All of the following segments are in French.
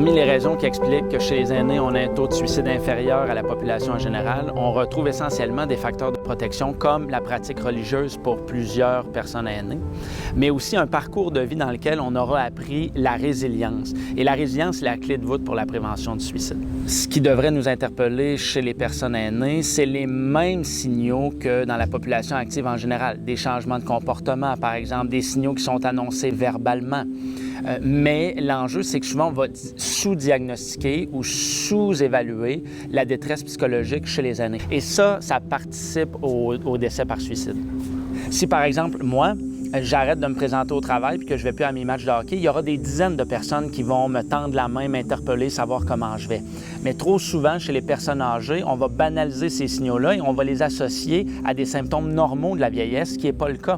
Parmi les raisons qui expliquent que chez les aînés, on a un taux de suicide inférieur à la population en général, on retrouve essentiellement des facteurs de protection comme la pratique religieuse pour plusieurs personnes aînées, mais aussi un parcours de vie dans lequel on aura appris la résilience. Et la résilience, c'est la clé de voûte pour la prévention du suicide. Ce qui devrait nous interpeller chez les personnes aînées, c'est les mêmes signaux que dans la population active en général. Des changements de comportement, par exemple, des signaux qui sont annoncés verbalement. Mais l'enjeu, c'est que souvent, on va sous-diagnostiquer ou sous-évaluer la détresse psychologique chez les aînés. Et ça participe au décès par suicide. Si, par exemple, moi, j'arrête de me présenter au travail puis que je ne vais plus à mes matchs de hockey, il y aura des dizaines de personnes qui vont me tendre la main, m'interpeller, savoir comment je vais. Mais trop souvent, chez les personnes âgées, on va banaliser ces signaux-là et on va les associer à des symptômes normaux de la vieillesse, ce qui n'est pas le cas.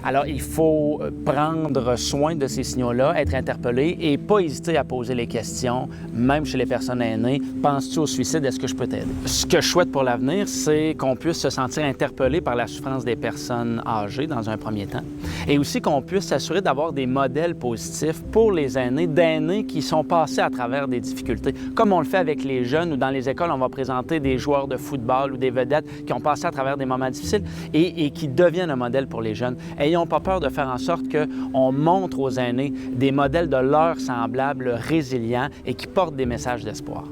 Alors, il faut prendre soin de ces signaux-là, être interpellé et pas hésiter à poser les questions, même chez les personnes aînées. Penses-tu au suicide? Est-ce que je peux t'aider? Ce que je souhaite pour l'avenir, c'est qu'on puisse se sentir interpellé par la souffrance des personnes âgées dans un premier temps et aussi qu'on puisse s'assurer d'avoir des modèles positifs pour les aînés, d'aînés qui sont passés à travers des difficultés. Comme on le fait avec les jeunes ou dans les écoles, on va présenter des joueurs de football ou des vedettes qui ont passé à travers des moments difficiles et qui deviennent un modèle pour les jeunes. N'ayons pas peur de faire en sorte qu'on montre aux aînés des modèles de leurs semblables résilients et qui portent des messages d'espoir.